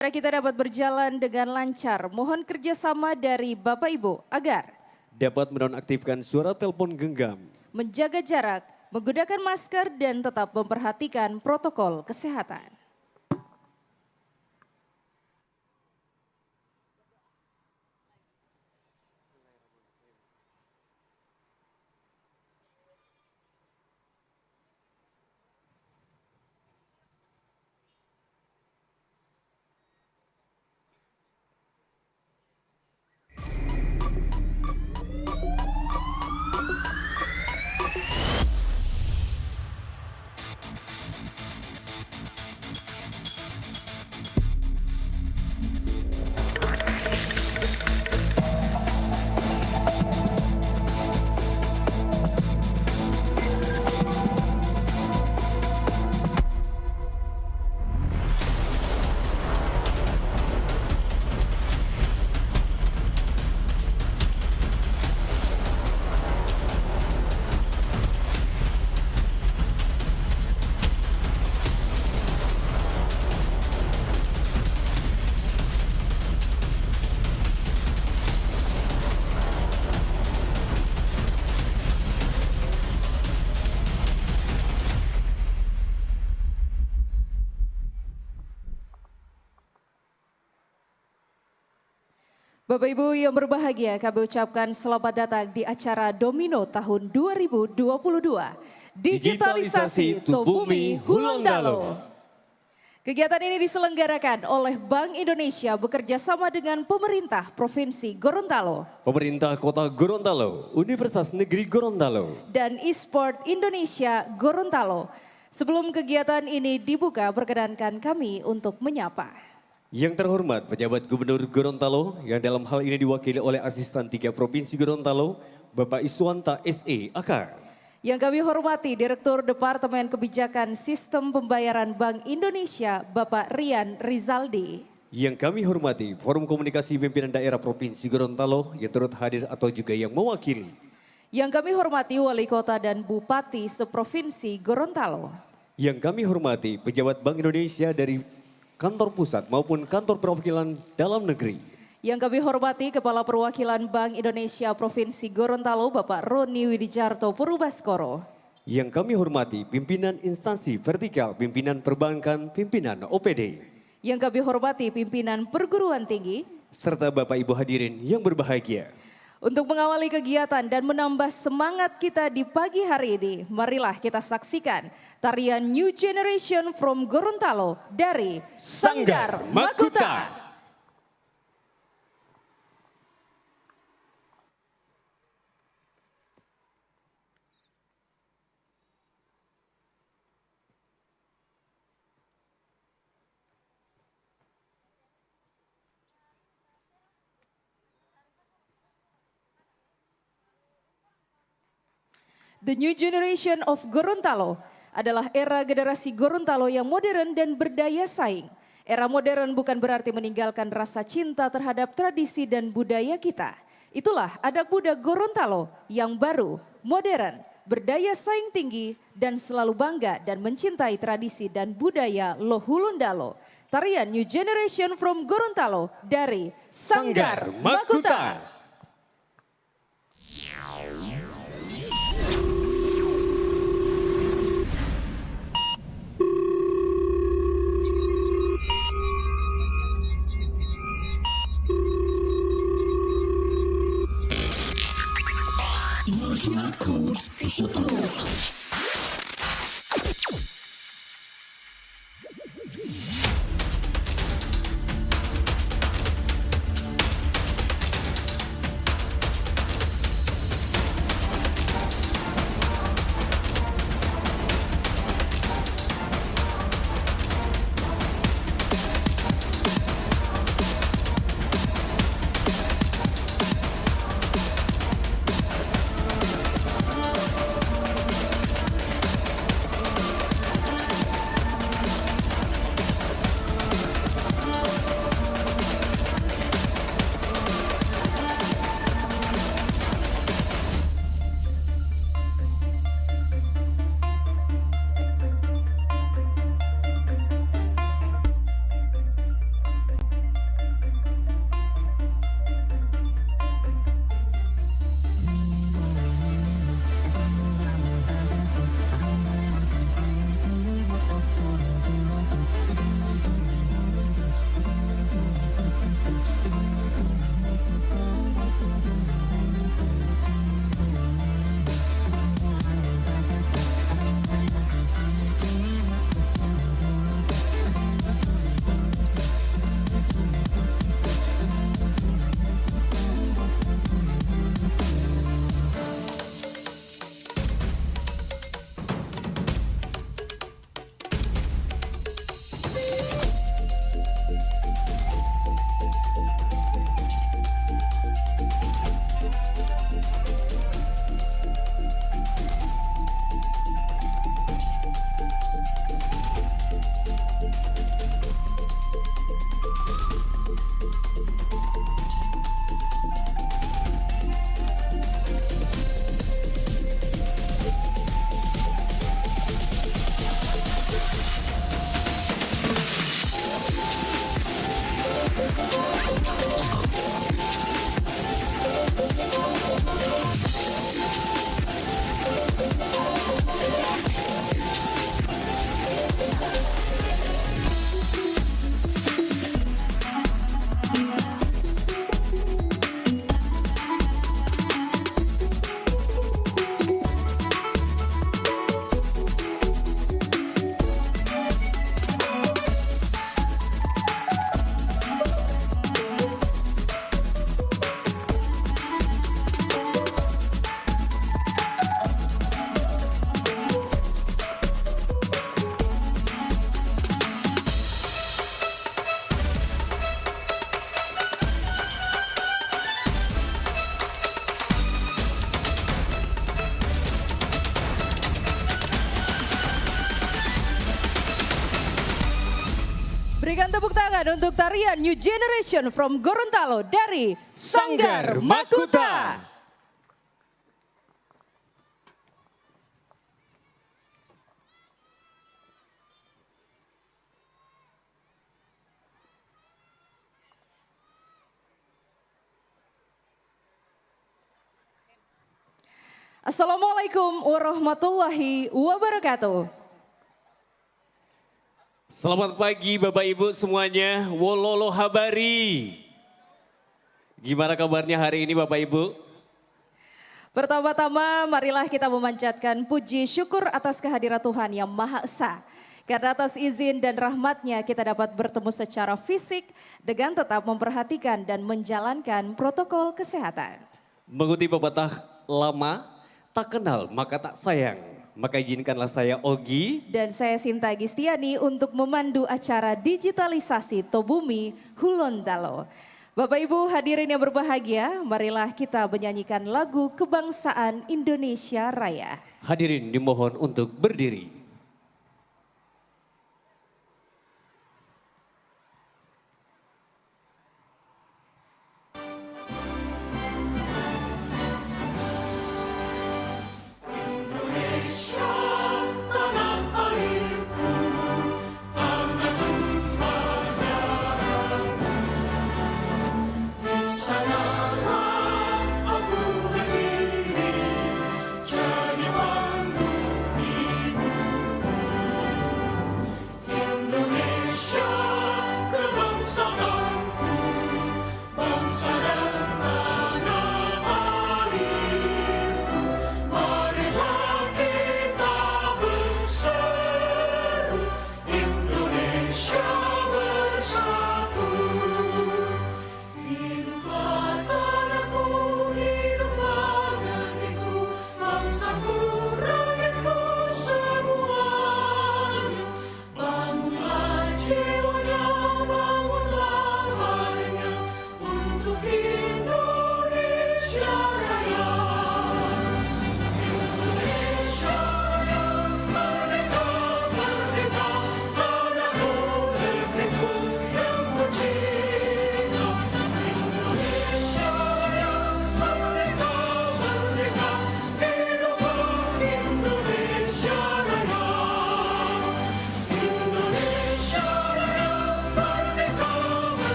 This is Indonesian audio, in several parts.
Acara kita dapat berjalan dengan lancar. Mohon kerjasama dari Bapak Ibu agar dapat menonaktifkan suara telepon genggam, menjaga jarak, menggunakan masker dan tetap memperhatikan protokol kesehatan. Bapak Ibu yang berbahagia, kami ucapkan selamat datang di acara Domino tahun 2022. Digitalisasi Tubumi Hulondalo. Kegiatan ini diselenggarakan oleh Bank Indonesia bekerja sama dengan pemerintah Provinsi Gorontalo, pemerintah Kota Gorontalo, Universitas Negeri Gorontalo, dan e-sport Indonesia Gorontalo. Sebelum kegiatan ini dibuka, perkenankan kami untuk menyapa. Yang terhormat pejabat Gubernur Gorontalo yang dalam hal ini diwakili oleh Asisten 3 Provinsi Gorontalo, Bapak Iswanta SE AK. Yang kami hormati Direktur Departemen Kebijakan Sistem Pembayaran Bank Indonesia, Bapak Rian Rizaldi. Yang kami hormati Forum Komunikasi Pimpinan Daerah Provinsi Gorontalo yang turut hadir atau juga yang mewakili. Yang kami hormati Wali Kota dan Bupati seprovinsi Gorontalo. Yang kami hormati pejabat Bank Indonesia dari kantor pusat maupun kantor perwakilan dalam negeri. Yang kami hormati Kepala Perwakilan Bank Indonesia Provinsi Gorontalo, Bapak Roni Widijarto Purubaskoro. Yang kami hormati pimpinan instansi vertikal, pimpinan perbankan, pimpinan OPD. Yang kami hormati pimpinan perguruan tinggi. Serta Bapak Ibu hadirin yang berbahagia. Untuk mengawali kegiatan dan menambah semangat kita di pagi hari ini, marilah kita saksikan tarian New Generation from Gorontalo dari Sanggar Makuta. The New Generation of Gorontalo adalah era generasi Gorontalo yang modern dan berdaya saing. Era modern bukan berarti meninggalkan rasa cinta terhadap tradisi dan budaya kita. Itulah anak muda Gorontalo yang baru, modern, berdaya saing tinggi, dan selalu bangga dan mencintai tradisi dan budaya Lohulundalo. Tarian New Generation from Gorontalo dari Sanggar Makuta. persilakan untuk tarian New Generation from Gorontalo dari Sanggar Makuta. Assalamualaikum warahmatullahi wabarakatuh. Selamat pagi Bapak Ibu semuanya, wololo habari. Gimana kabarnya hari ini Bapak Ibu? Pertama-tama marilah kita memanjatkan puji syukur atas kehadiran Tuhan yang Maha Esa. Karena atas izin dan rahmatnya kita dapat bertemu secara fisik dengan tetap memperhatikan dan menjalankan protokol kesehatan. Mengutip pepatah lama, tak kenal maka tak sayang. Maka izinkanlah saya Ogi Dan saya Sinta Gistiani untuk memandu acara digitalisasi Tobumi Gorontalo. Bapak Ibu hadirin yang berbahagia, marilah kita menyanyikan lagu kebangsaan Indonesia Raya. Hadirin dimohon untuk berdiri.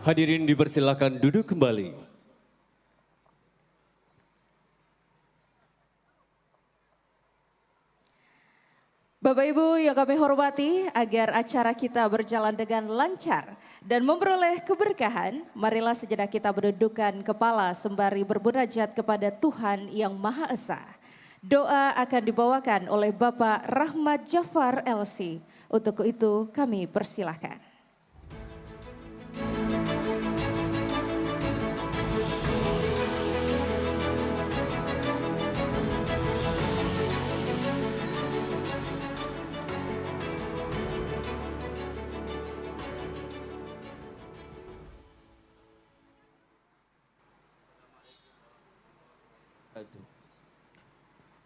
Hadirin dipersilakan duduk kembali. Bapak Ibu yang kami hormati, agar acara kita berjalan dengan lancar dan memperoleh keberkahan, marilah sejenak kita mendudukkan kepala sembari bermunajat kepada Tuhan yang Maha Esa. Doa akan dibawakan oleh Bapak Rahmat Jafar LC. Untuk itu kami persilahkan.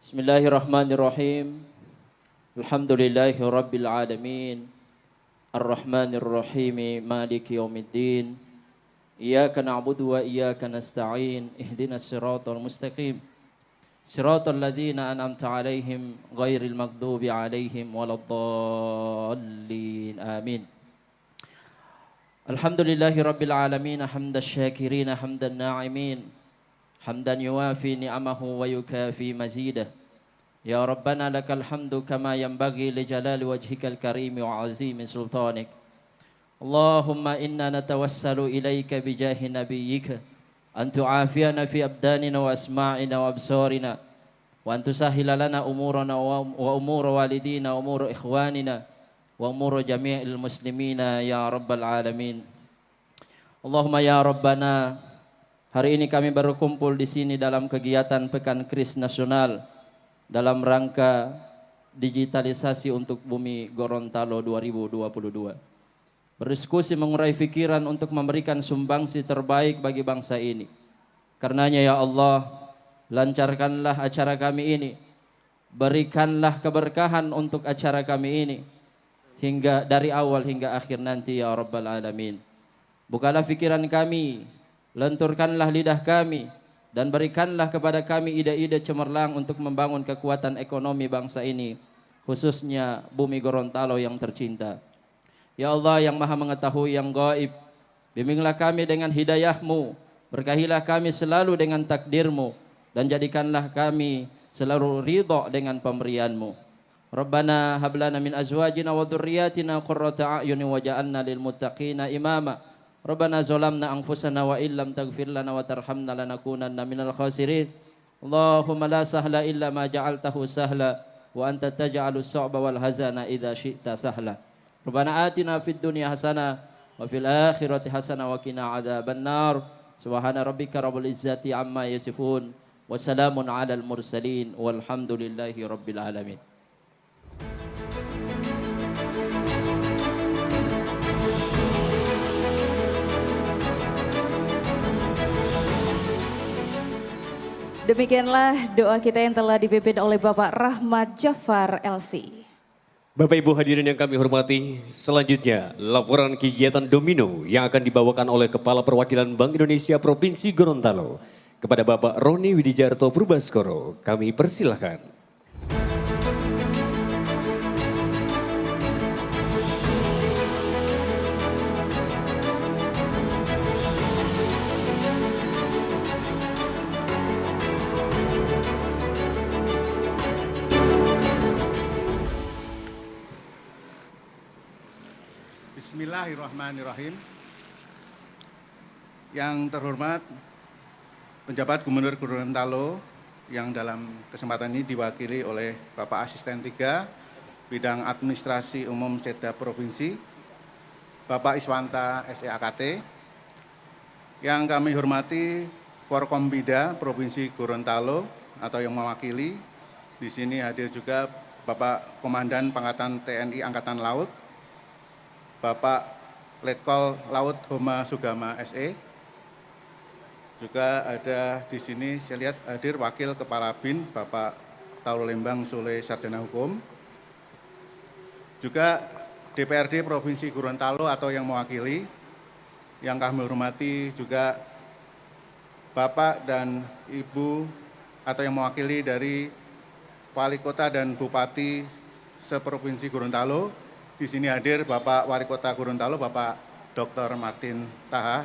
Bismillahirrahmanirrahim. Alhamdulillahi rabbil alamin. Ar-Rahmanir Rahim. Maliki yaumiddin. Iyyaka na'budu wa iyyaka nasta'in. Ihdinas siratal mustaqim. Siratal ladzina an'amta 'alaihim ghairil maghdubi 'alaihim waladdallin. Amin. Alhamdulillahi rabbil alamin. Hamdasy syakirin, hamdan na'imin. Hamdan yuwafi ni'amahu wa yukafi mazidah. Ya Rabbana lakal hamdu kama yanbaghi li jalali wajhikal karim wa azimi sultanik. Allahumma inna natawassalu ilaika bijahi nabiyyika an tu'afiyana fi abdanina wa asma'ina wa absarina wa an tusahhila lana umurana wa umur walidina wa umur ikhwanina wa umur jami'il muslimina ya rabbal alamin. Allahumma ya Rabbana, hari ini kami berkumpul di sini dalam kegiatan Pekan Kris Nasional dalam rangka digitalisasi untuk bumi Gorontalo 2022. Berdiskusi mengurai pikiran untuk memberikan sumbangsi terbaik bagi bangsa ini. Karenanya ya Allah, lancarkanlah acara kami ini. Berikanlah keberkahan untuk acara kami ini. Hingga dari awal hingga akhir nanti ya Rabbal Alamin. Bukalah pikiran kami, lenturkanlah lidah kami, dan berikanlah kepada kami ide-ide cemerlang untuk membangun kekuatan ekonomi bangsa ini, khususnya bumi Gorontalo yang tercinta. Ya Allah yang maha mengetahui yang gaib, bimbinglah kami dengan hidayah-Mu, berkahilah kami selalu dengan takdir-Mu, dan jadikanlah kami selalu ridha dengan pemberian-Mu. Rabbana hablana min azwajina wa dhurriyyatina qurrata a'yunin waj'alna lil muttaqina imama. Rabbana zalamna anfusana wa illam taghfir lana wa tarhamna lanakunanna minal khasirin. Allahumma la sahla illa ma ja'altahu sahla wa anta taj'alus sa'ba wal hazana idza syi'ta sahla. Rabbana atina fid dunya hasanah wa fil akhirati hasanah wa qina adzabannar. Subhana rabbika rabbil izzati amma yasifun wa salamun alal mursalin walhamdulillahi rabbil alamin. Demikianlah doa kita yang telah dipimpin oleh Bapak Rahmat Jafar LC. Bapak Ibu hadirin yang kami hormati, selanjutnya laporan kegiatan domino yang akan dibawakan oleh Kepala Perwakilan Bank Indonesia Provinsi Gorontalo kepada Bapak Roni Widijarto Purbaskoro. Kami persilahkan. Bismillahirrahmanirrahim. Yang terhormat penjabat Gubernur Gorontalo yang dalam kesempatan ini diwakili oleh Bapak Asisten 3 Bidang Administrasi Umum Setda Provinsi, Bapak Iswanta SEAKT. Yang kami hormati Forkombida Provinsi Gorontalo atau yang mewakili. Di sini hadir juga Bapak Komandan Pangkatan TNI Angkatan Laut, Bapak Letkol Laut Homa Sugama SE. Juga ada di sini saya lihat hadir Wakil Kepala BIN Bapak Tauro Lembang Sule Sarjana Hukum. Juga DPRD Provinsi Gorontalo atau yang mewakili. Yang kami hormati juga Bapak dan Ibu atau yang mewakili dari Wali Kota dan Bupati seprovinsi Gorontalo. Di sini hadir Bapak Wali Kota Gorontalo, Bapak Dr. Martin Taha,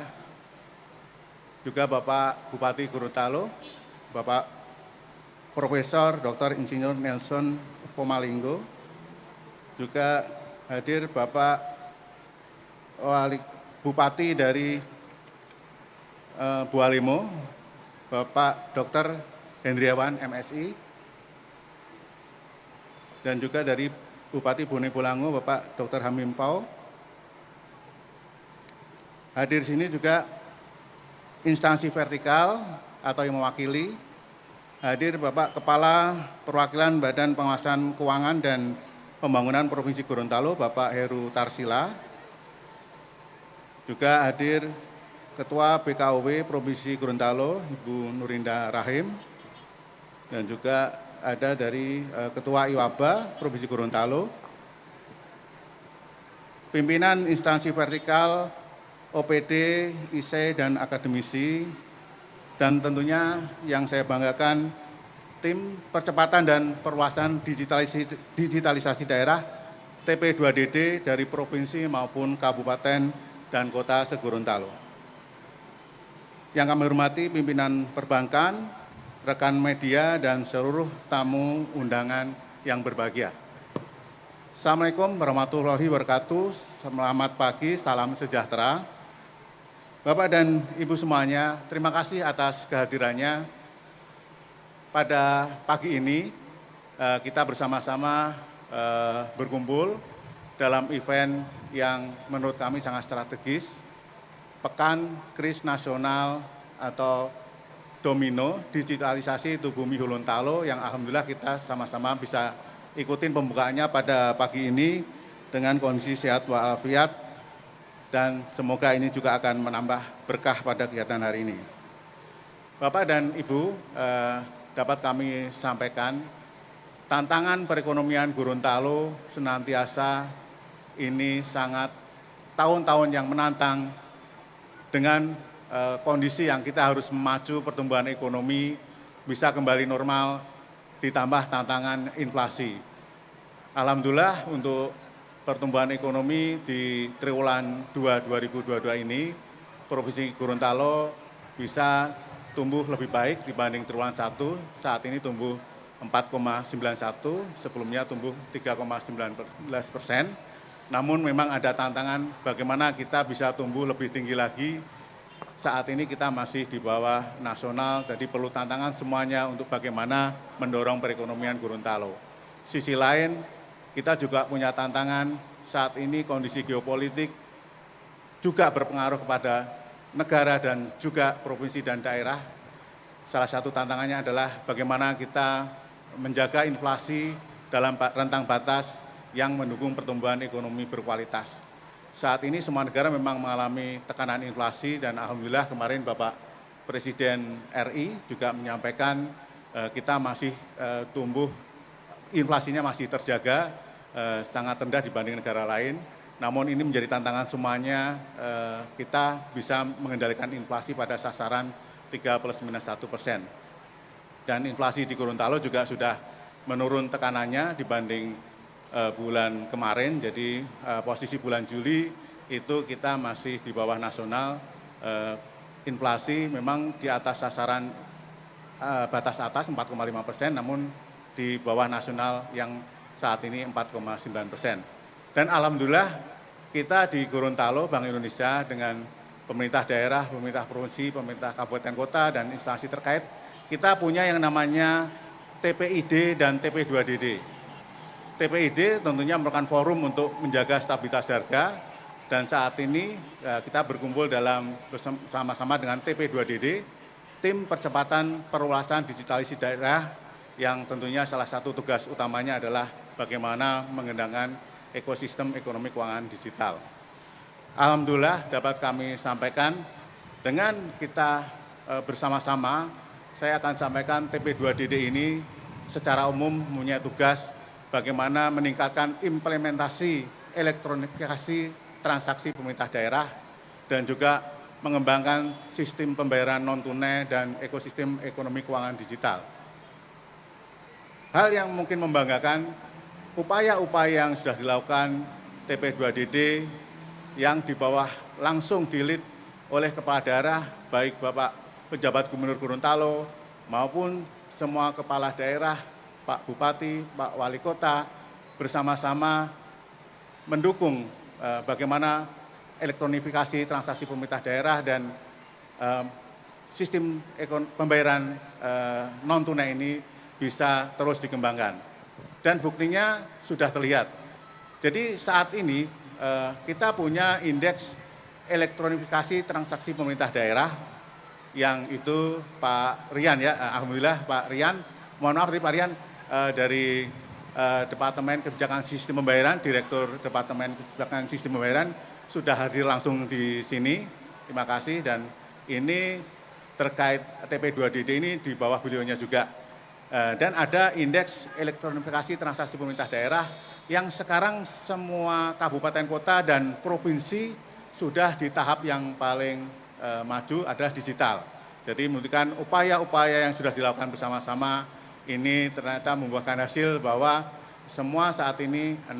juga Bapak Bupati Gorontalo, Bapak Profesor Dr. Insinyur Nelson Pomalinggo, juga hadir Bapak Bupati dari Bualimo, Bapak Dr. Hendriawan MSI, dan juga dari Bupati Bone Bolango, Bapak Dr. Hamim Pau. Hadir di sini juga instansi vertikal atau yang mewakili. Hadir Bapak Kepala Perwakilan Badan Pengawasan Keuangan dan Pembangunan Provinsi Gorontalo, Bapak Heru Tarsila. Juga hadir Ketua BKOW Provinsi Gorontalo, Ibu Nurinda Rahim. Dan juga ada dari Ketua IWABA Provinsi Gorontalo, pimpinan instansi vertikal, OPD, IC, dan akademisi, dan tentunya yang saya banggakan, tim percepatan dan perluasan digitalisasi daerah TP2DD dari provinsi maupun kabupaten dan kota se-Gorontalo. Yang kami hormati pimpinan perbankan, rekan media, dan seluruh tamu undangan yang berbahagia. Assalamualaikum warahmatullahi wabarakatuh, selamat pagi, salam sejahtera. Bapak dan Ibu semuanya, terima kasih atas kehadirannya. Pada pagi ini, kita bersama-sama berkumpul dalam event yang menurut kami sangat strategis, Pekan Kris Nasional atau Domino Digitalisasi Tubumi Gorontalo, yang alhamdulillah kita sama-sama bisa ikutin pembukaannya pada pagi ini dengan kondisi sehat walafiat dan semoga ini juga akan menambah berkah pada kegiatan hari ini. Bapak dan Ibu, dapat kami sampaikan tantangan perekonomian Gorontalo senantiasa ini sangat tahun-tahun yang menantang dengan kondisi yang kita harus memacu pertumbuhan ekonomi bisa kembali normal ditambah tantangan inflasi. Alhamdulillah untuk pertumbuhan ekonomi di triwulan 2 2022 ini Provinsi Gorontalo bisa tumbuh lebih baik dibanding triwulan 1. Saat ini tumbuh 4,91, sebelumnya tumbuh 3,19%. Namun memang ada tantangan bagaimana kita bisa tumbuh lebih tinggi lagi. Saat ini kita masih di bawah nasional, jadi perlu tantangan semuanya untuk bagaimana mendorong perekonomian Gorontalo. Sisi lain, kita juga punya tantangan saat ini kondisi geopolitik juga berpengaruh kepada negara dan juga provinsi dan daerah. Salah satu tantangannya adalah bagaimana kita menjaga inflasi dalam rentang batas yang mendukung pertumbuhan ekonomi berkualitas. Saat ini semua negara memang mengalami tekanan inflasi dan alhamdulillah kemarin Bapak Presiden RI juga menyampaikan kita masih tumbuh, inflasinya masih terjaga sangat rendah dibanding negara lain. Namun ini menjadi tantangan semuanya, kita bisa mengendalikan inflasi pada sasaran 3+-1%. Dan inflasi di Gorontalo juga sudah menurun tekanannya dibanding bulan kemarin, jadi posisi bulan Juli itu kita masih di bawah nasional, inflasi memang di atas sasaran batas atas 4,5%, namun di bawah nasional yang saat ini 4,9%. Dan alhamdulillah kita di Gorontalo, Bank Indonesia dengan pemerintah daerah, pemerintah provinsi, pemerintah kabupaten kota dan instansi terkait, kita punya yang namanya TPID dan TP2DD. TPID tentunya merupakan forum untuk menjaga stabilitas harga dan saat ini kita berkumpul dalam bersama-sama dengan TP2DD, tim percepatan perluasan digitalisasi daerah yang tentunya salah satu tugas utamanya adalah bagaimana mengendalikan ekosistem ekonomi keuangan digital. Alhamdulillah dapat kami sampaikan dengan kita bersama-sama, saya akan sampaikan TP2DD ini secara umum mempunyai tugas bagaimana meningkatkan implementasi elektronifikasi transaksi pemerintah daerah dan juga mengembangkan sistem pembayaran non-tunai dan ekosistem ekonomi keuangan digital. Hal yang mungkin membanggakan, upaya-upaya yang sudah dilakukan TP2DD yang di bawah langsung di-lead oleh kepala daerah, baik Bapak pejabat Gubernur Gorontalo maupun semua kepala daerah, Pak Bupati, Pak Wali Kota, bersama-sama mendukung bagaimana elektronifikasi transaksi pemerintah daerah dan sistem pembayaran non-tunai ini bisa terus dikembangkan. Dan buktinya sudah terlihat. Jadi saat ini kita punya indeks elektronifikasi transaksi pemerintah daerah yang itu Pak Rian ya, alhamdulillah Pak Rian, mohon maaf Pak Rian, dari Departemen Kebijakan Sistem Pembayaran, Direktur Departemen Kebijakan Sistem Pembayaran sudah hadir langsung di sini. Terima kasih dan ini terkait TP2DD ini di bawah beliaunya juga. Dan ada indeks elektronifikasi transaksi pemerintah daerah yang sekarang semua kabupaten kota dan provinsi sudah di tahap yang paling maju adalah digital. Jadi menunjukkan upaya-upaya yang sudah dilakukan bersama-sama ini ternyata membuahkan hasil bahwa semua saat ini 6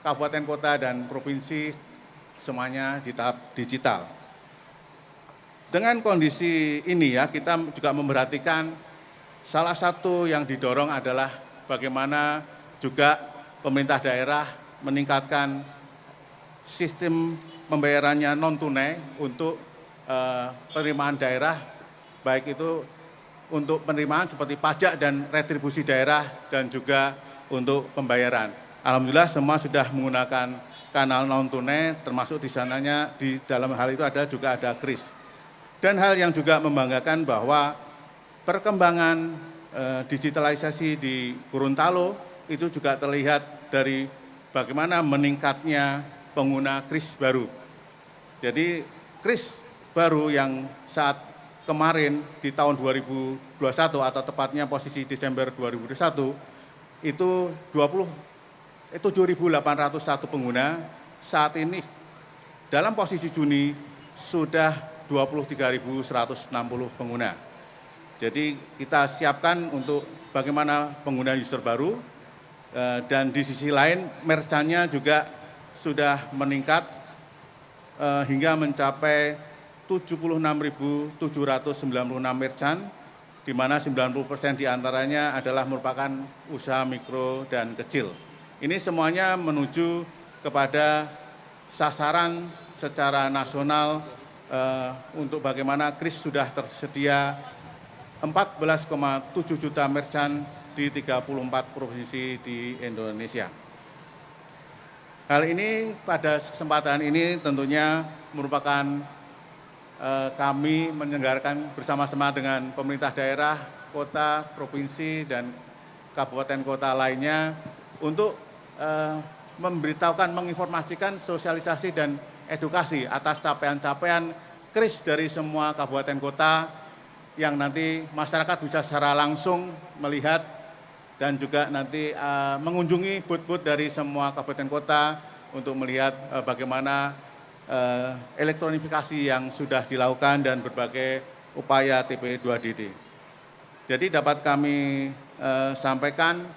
kabupaten kota dan provinsi semuanya di tahap digital. Dengan kondisi ini ya kita juga memperhatikan salah satu yang didorong adalah bagaimana juga pemerintah daerah meningkatkan sistem pembayarannya non-tunai untuk penerimaan daerah, baik itu untuk penerimaan seperti pajak dan retribusi daerah dan juga untuk pembayaran. Alhamdulillah semua sudah menggunakan kanal non-tunai, termasuk di sananya di dalam hal itu juga ada KRIS. Dan hal yang juga membanggakan bahwa perkembangan digitalisasi di Gorontalo itu juga terlihat dari bagaimana meningkatnya pengguna kris baru. Jadi kris baru yang saat kemarin di tahun 2021 atau tepatnya posisi Desember 2021 itu 7.801 pengguna, saat ini dalam posisi Juni sudah 23.160 pengguna. Jadi kita siapkan untuk bagaimana pengguna user baru, dan di sisi lain merchant-nya juga sudah meningkat hingga mencapai 76.796 merchant, di mana 90% diantaranya adalah merupakan usaha mikro dan kecil. Ini semuanya menuju kepada sasaran secara nasional untuk bagaimana kris sudah tersedia 14,7 juta merchant di 34 provinsi di Indonesia. Hal ini pada kesempatan ini tentunya merupakan kami menyelenggarakan bersama-sama dengan pemerintah daerah, kota, provinsi, dan kabupaten kota lainnya untuk memberitahukan, menginformasikan, sosialisasi, dan edukasi atas capaian-capaian kris dari semua kabupaten kota yang nanti masyarakat bisa secara langsung melihat dan juga nanti mengunjungi booth-booth dari semua kabupaten kota untuk melihat bagaimana elektronifikasi yang sudah dilakukan dan berbagai upaya TP2DD. Jadi dapat kami sampaikan,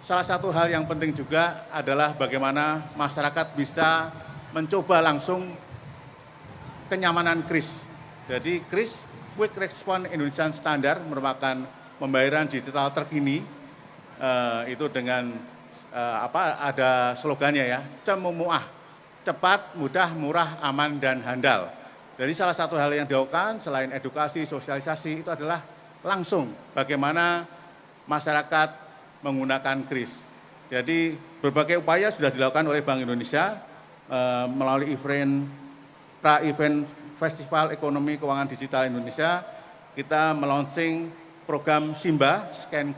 salah satu hal yang penting juga adalah bagaimana masyarakat bisa mencoba langsung kenyamanan kris. Jadi kris Quick Response Indonesian Standard merupakan pembayaran digital terkini, itu dengan ada slogannya ya, Cemumuah, cepat, mudah, murah, aman, dan handal. Jadi salah satu hal yang dilakukan selain edukasi, sosialisasi itu adalah langsung bagaimana masyarakat menggunakan kris. Jadi berbagai upaya sudah dilakukan oleh Bank Indonesia melalui pra-event Festival Ekonomi Keuangan Digital Indonesia. Kita meluncing program Simba, Scan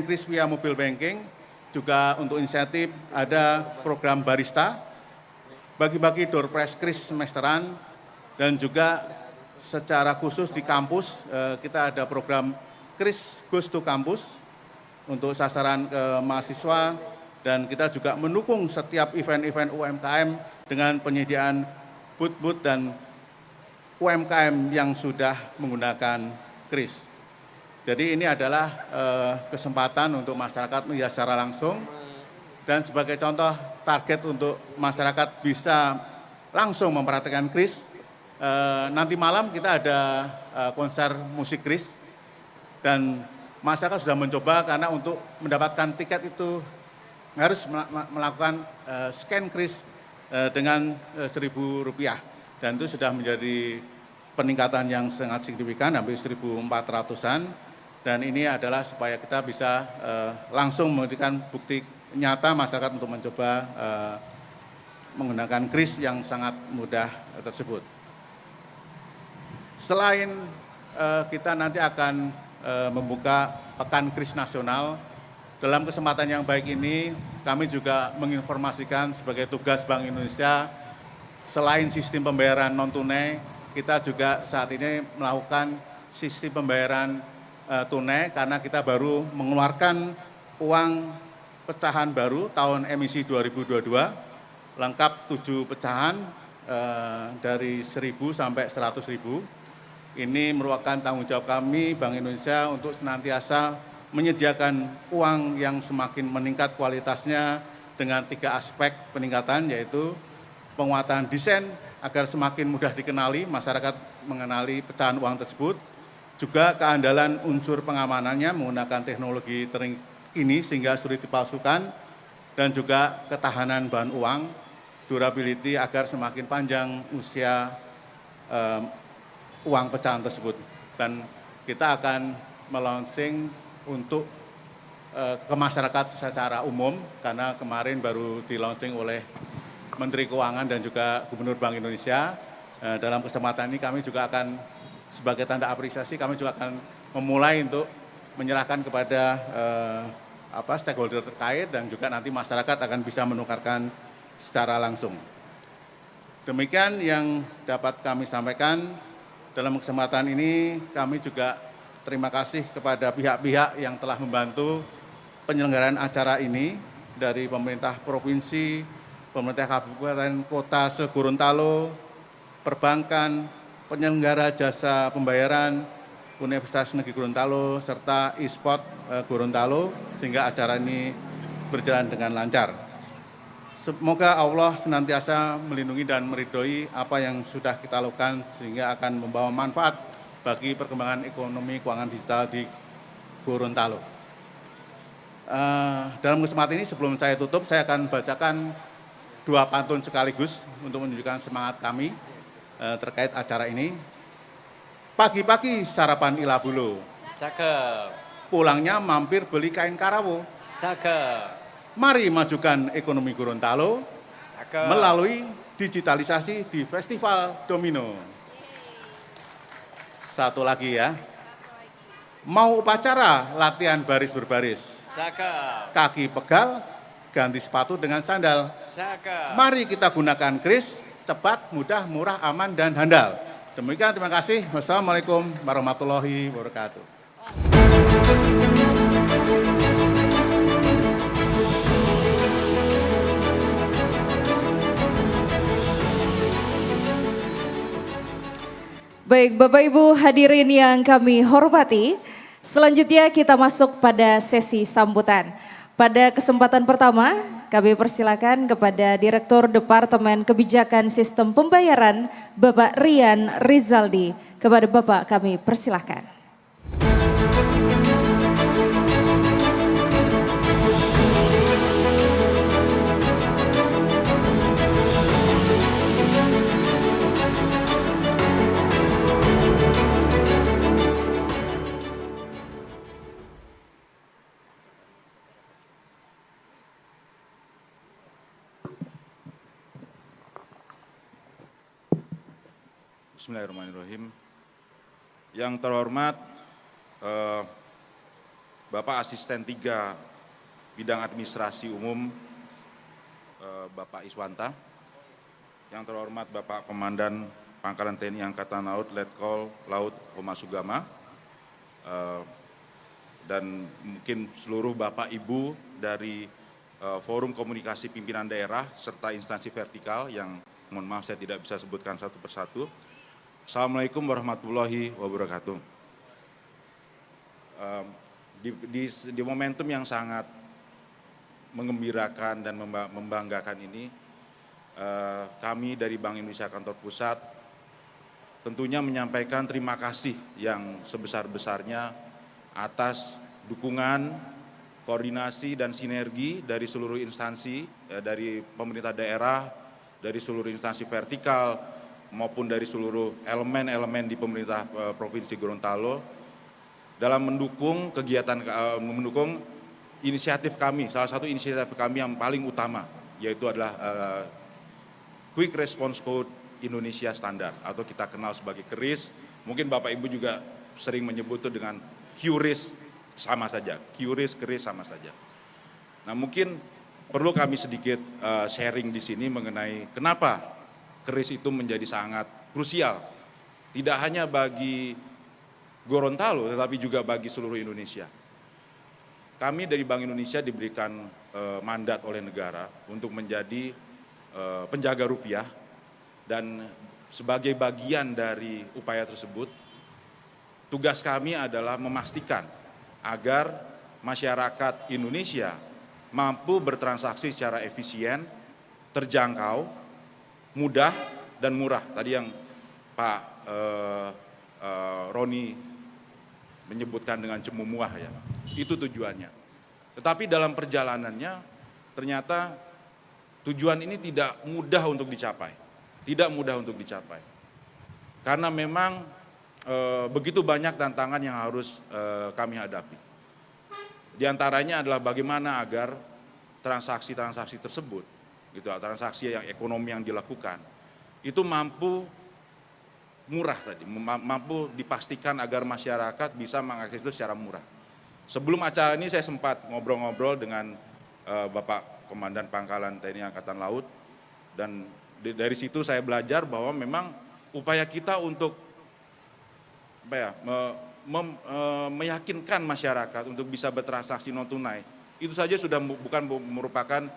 Kris via Mobile Banking. Juga untuk inisiatif ada program Barista, bagi-bagi door prize kris semesteran, dan juga secara khusus di kampus kita ada program Kris Goes to Campus untuk sasaran ke mahasiswa, dan kita juga mendukung setiap event-event UMKM dengan penyediaan booth-booth dan UMKM yang sudah menggunakan kris. Jadi ini adalah kesempatan untuk masyarakat melihat secara langsung, dan sebagai contoh target untuk masyarakat bisa langsung mempraktikkan kris. Nanti malam kita ada konser musik kris, dan masyarakat sudah mencoba karena untuk mendapatkan tiket itu harus melakukan scan kris dengan Rp1.000, dan itu sudah menjadi peningkatan yang sangat signifikan, hampir 1.400-an, dan ini adalah supaya kita bisa langsung memberikan bukti nyata masyarakat untuk mencoba menggunakan kris yang sangat mudah tersebut. Selain kita nanti akan membuka Pekan Kris Nasional, dalam kesempatan yang baik ini kami juga menginformasikan sebagai tugas Bank Indonesia, selain sistem pembayaran non-tunai, kita juga saat ini melakukan sistem pembayaran tunai karena kita baru mengeluarkan uang pecahan baru tahun emisi 2022, lengkap 7 pecahan dari 1.000 sampai 100.000. Ini merupakan tanggung jawab kami Bank Indonesia untuk senantiasa menyediakan uang yang semakin meningkat kualitasnya dengan 3 aspek peningkatan, yaitu penguatan desain agar semakin mudah dikenali, masyarakat mengenali pecahan uang tersebut, juga keandalan unsur pengamanannya menggunakan teknologi terkini sehingga sulit dipalsukan, dan juga ketahanan bahan uang, durability agar semakin panjang usia uang pecahan tersebut. Dan kita akan melaunching untuk ke masyarakat secara umum, karena kemarin baru di-launching oleh Menteri Keuangan dan juga Gubernur Bank Indonesia. Dalam kesempatan ini kami juga akan, sebagai tanda apresiasi, kami juga akan memulai untuk menyerahkan kepada stakeholder terkait dan juga nanti masyarakat akan bisa menukarkan secara langsung. Demikian yang dapat kami sampaikan. Dalam kesempatan ini kami juga terima kasih kepada pihak-pihak yang telah membantu penyelenggaraan acara ini dari pemerintah provinsi, pemerintah kabupaten kota se-Gorontalo, perbankan, penyelenggara jasa pembayaran, Universitas Negeri Gorontalo, serta e-sport Gorontalo, sehingga acara ini berjalan dengan lancar. Semoga Allah senantiasa melindungi dan meridhoi apa yang sudah kita lakukan sehingga akan membawa manfaat bagi perkembangan ekonomi keuangan digital di Gorontalo. Dalam kesempatan ini sebelum saya tutup, saya akan bacakan 2 pantun sekaligus untuk menunjukkan semangat kami terkait acara ini. Pagi-pagi sarapan ilabulo, Cakep. pulangnya mampir beli kain karawo. Cakep. Mari majukan ekonomi Gorontalo Cakep. melalui digitalisasi di Festival Domino. Satu lagi ya. Mau upacara latihan baris berbaris. Cakep. Kaki pegal, ganti sepatu dengan sandal. Cakep. Mari kita gunakan kris, cepat, mudah, murah, aman, dan handal. Demikian, terima kasih. Wassalamualaikum warahmatullahi wabarakatuh. Baik, Bapak Ibu hadirin yang kami hormati, selanjutnya kita masuk pada sesi sambutan. Pada kesempatan pertama, kami persilakan kepada Direktur Departemen Kebijakan Sistem Pembayaran, Bapak Rian Rizaldi. Kepada Bapak kami persilakan. Bismillahirrahmanirrahim. Yang terhormat Bapak Asisten 3 Bidang Administrasi Umum Bapak Iswanta. Yang terhormat Bapak Komandan Pangkalan TNI Angkatan Laut Letkol Laut Homa Sugama. Dan mungkin seluruh Bapak Ibu dari Forum Komunikasi Pimpinan Daerah serta instansi vertikal yang mohon maaf saya tidak bisa sebutkan satu persatu. Assalamualaikum warahmatullahi wabarakatuh. Di momentum yang sangat mengembirakan dan membanggakan ini, kami dari Bank Indonesia Kantor Pusat tentunya menyampaikan terima kasih yang sebesar-besarnya atas dukungan, koordinasi dan sinergi dari seluruh instansi, dari pemerintah daerah, dari seluruh instansi vertikal, maupun dari seluruh elemen-elemen di pemerintah Provinsi Gorontalo dalam mendukung kegiatan, mendukung inisiatif kami, salah satu inisiatif kami yang paling utama, yaitu adalah Quick Response Code Indonesia Standar atau kita kenal sebagai KRIS. Mungkin Bapak Ibu juga sering menyebut itu dengan QRIS, sama saja, QRIS, KRIS sama saja. Nah mungkin perlu kami sedikit sharing di sini mengenai kenapa KRIS itu menjadi sangat krusial, tidak hanya bagi Gorontalo, tetapi juga bagi seluruh Indonesia. Kami dari Bank Indonesia diberikan mandat oleh negara untuk menjadi penjaga rupiah, dan sebagai bagian dari upaya tersebut, tugas kami adalah memastikan agar masyarakat Indonesia mampu bertransaksi secara efisien, terjangkau, mudah dan murah. Tadi yang Pak Roni menyebutkan dengan cemumuah ya, itu tujuannya. Tetapi dalam perjalanannya ternyata tujuan ini tidak mudah untuk dicapai, karena memang begitu banyak tantangan yang harus kami hadapi. Di antaranya adalah bagaimana agar transaksi-transaksi tersebut, gitu, transaksi yang ekonomi yang dilakukan itu mampu murah tadi, mampu dipastikan agar masyarakat bisa mengakses itu secara murah. Sebelum acara ini saya sempat ngobrol-ngobrol dengan Bapak Komandan Pangkalan TNI Angkatan Laut, dan dari situ saya belajar bahwa memang upaya kita untuk meyakinkan masyarakat untuk bisa bertransaksi non tunai itu saja sudah bukan merupakan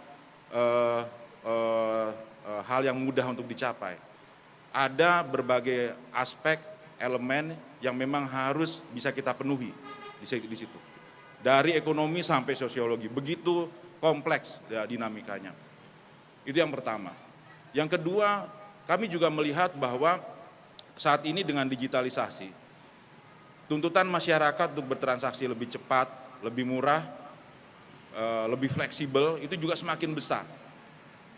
hal yang mudah untuk dicapai. Ada berbagai aspek, elemen yang memang harus bisa kita penuhi di situ. Dari ekonomi sampai sosiologi, begitu kompleks ya, dinamikanya. Itu yang pertama. Yang kedua, kami juga melihat bahwa saat ini dengan digitalisasi, tuntutan masyarakat untuk bertransaksi lebih cepat, lebih murah, lebih fleksibel, itu juga semakin besar.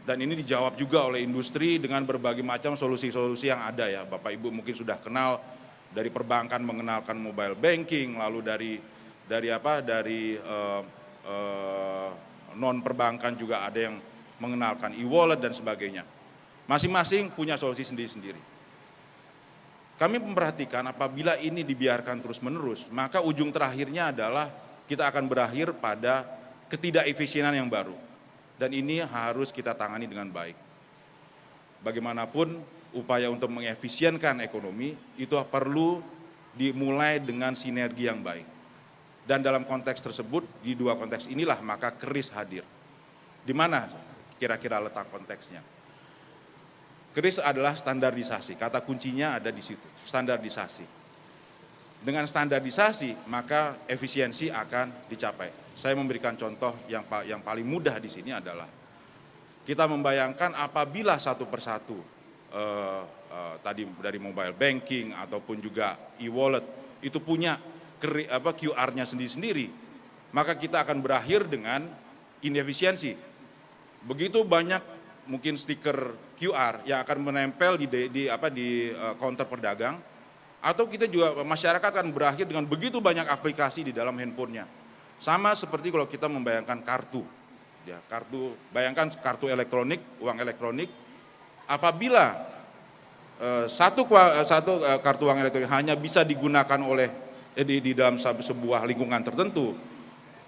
Dan ini dijawab juga oleh industri dengan berbagai macam solusi-solusi yang ada ya. Bapak Ibu mungkin sudah kenal dari perbankan mengenalkan mobile banking, lalu dari non perbankan juga ada yang mengenalkan e-wallet dan sebagainya. Masing-masing punya solusi sendiri-sendiri. Kami memperhatikan apabila ini dibiarkan terus-menerus, maka ujung terakhirnya adalah kita akan berakhir pada ketidakefisienan yang baru. Dan ini harus kita tangani dengan baik. Bagaimanapun upaya untuk mengefisienkan ekonomi itu perlu dimulai dengan sinergi yang baik. Dan dalam konteks tersebut, di dua konteks inilah maka KRIS hadir. Di mana kira-kira letak konteksnya? KRIS adalah standarisasi, kata kuncinya ada di situ, standarisasi. Dengan standarisasi maka efisiensi akan dicapai. Saya memberikan contoh yang paling mudah di sini adalah kita membayangkan apabila satu persatu tadi dari mobile banking ataupun juga e-wallet itu punya QR-nya sendiri-sendiri, maka kita akan berakhir dengan inefisiensi. Begitu banyak mungkin stiker QR yang akan menempel di counter pedagang, atau kita juga masyarakat akan berakhir dengan begitu banyak aplikasi di dalam handphonenya. Sama seperti kalau kita membayangkan kartu, ya bayangkan kartu elektronik, uang elektronik, apabila satu kartu uang elektronik hanya bisa digunakan oleh di dalam sebuah lingkungan tertentu,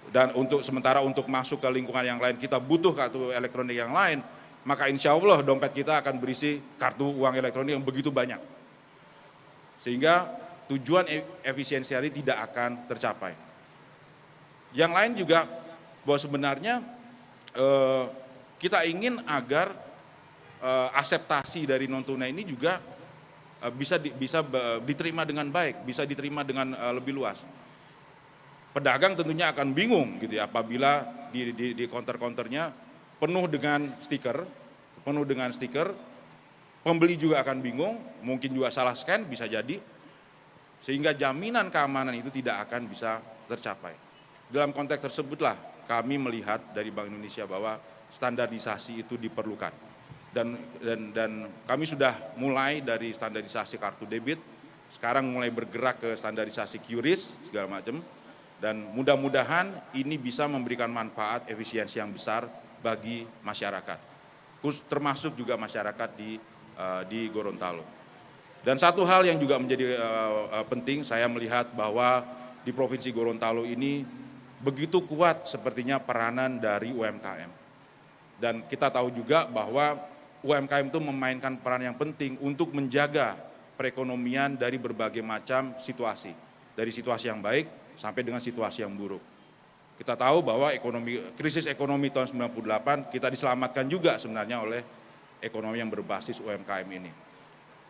dan sementara untuk masuk ke lingkungan yang lain kita butuh kartu elektronik yang lain, maka insya Allah dompet kita akan berisi kartu uang elektronik yang begitu banyak. Sehingga tujuan efisiensi tadi tidak akan tercapai. Yang lain juga bahwa sebenarnya kita ingin agar akseptasi dari non tunai ini juga bisa diterima dengan baik, bisa diterima dengan lebih luas. Pedagang tentunya akan bingung gitu ya apabila di counter-counternya penuh dengan stiker, pembeli juga akan bingung, mungkin juga salah scan bisa jadi, sehingga jaminan keamanan itu tidak akan bisa tercapai. Dalam konteks tersebutlah kami melihat dari Bank Indonesia bahwa standarisasi itu diperlukan. Dan kami sudah mulai dari standarisasi kartu debit, sekarang mulai bergerak ke standarisasi QRIS segala macam, dan mudah-mudahan ini bisa memberikan manfaat efisiensi yang besar bagi masyarakat, termasuk juga masyarakat di Gorontalo. Dan satu hal yang juga menjadi penting, saya melihat bahwa di Provinsi Gorontalo ini begitu kuat sepertinya peranan dari UMKM. Dan kita tahu juga bahwa UMKM itu memainkan peran yang penting untuk menjaga perekonomian dari berbagai macam situasi. Dari situasi yang baik sampai dengan situasi yang buruk. Kita tahu bahwa krisis ekonomi tahun 98 kita diselamatkan juga sebenarnya oleh ekonomi yang berbasis UMKM ini.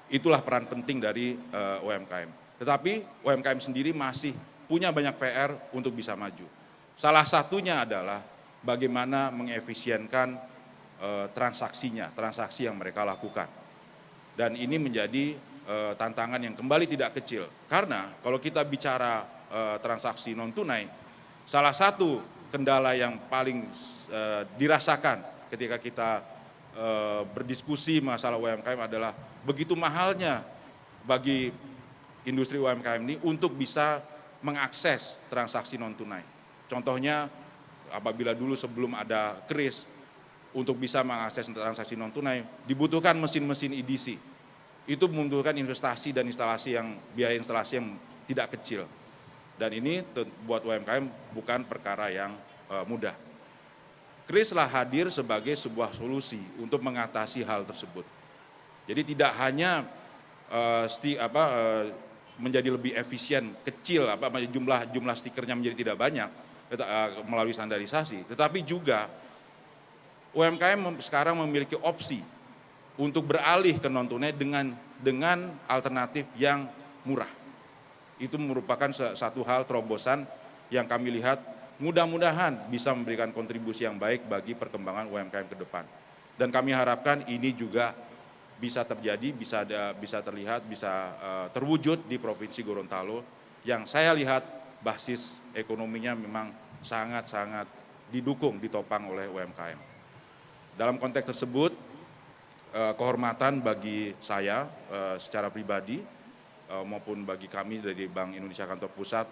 Itulah peran penting dari UMKM. Tetapi UMKM sendiri masih punya banyak PR untuk bisa maju. Salah satunya adalah bagaimana mengefisienkan transaksi yang mereka lakukan. Dan ini menjadi tantangan yang kembali tidak kecil. Karena kalau kita bicara transaksi non tunai, salah satu kendala yang paling dirasakan ketika kita berdiskusi masalah UMKM adalah begitu mahalnya bagi industri UMKM ini untuk bisa mengakses transaksi non tunai. Contohnya apabila dulu sebelum ada KRIS, untuk bisa mengakses transaksi non tunai dibutuhkan mesin-mesin EDC. Itu membutuhkan investasi dan biaya instalasi yang tidak kecil. Dan ini buat UMKM bukan perkara yang mudah. Krislah hadir sebagai sebuah solusi untuk mengatasi hal tersebut. Jadi tidak hanya menjadi lebih efisien, kecil jumlah stikernya menjadi tidak banyak melalui standarisasi, tetapi juga UMKM sekarang memiliki opsi untuk beralih ke non tunai dengan alternatif yang murah. Itu merupakan satu hal terobosan yang kami lihat mudah-mudahan bisa memberikan kontribusi yang baik bagi perkembangan UMKM ke depan. Dan kami harapkan ini juga bisa terjadi, bisa terlihat, bisa terwujud di Provinsi Gorontalo yang saya lihat basis ekonominya memang sangat-sangat didukung, ditopang oleh UMKM. Dalam konteks tersebut, kehormatan bagi saya secara pribadi maupun bagi kami dari Bank Indonesia Kantor Pusat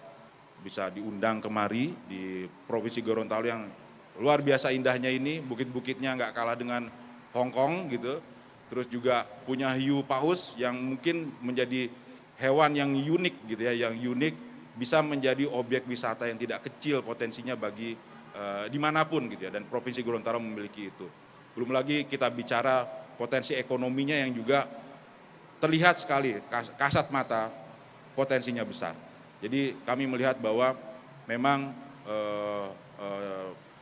bisa diundang kemari di Provinsi Gorontalo yang luar biasa indahnya ini, bukit-bukitnya nggak kalah dengan Hong Kong gitu. Terus juga punya hiu paus yang mungkin menjadi hewan yang unik gitu ya, yang unik bisa menjadi objek wisata yang tidak kecil potensinya bagi dimanapun gitu ya, dan Provinsi Gorontalo memiliki itu. Belum lagi kita bicara potensi ekonominya yang juga terlihat sekali, kasat mata potensinya besar. Jadi kami melihat bahwa memang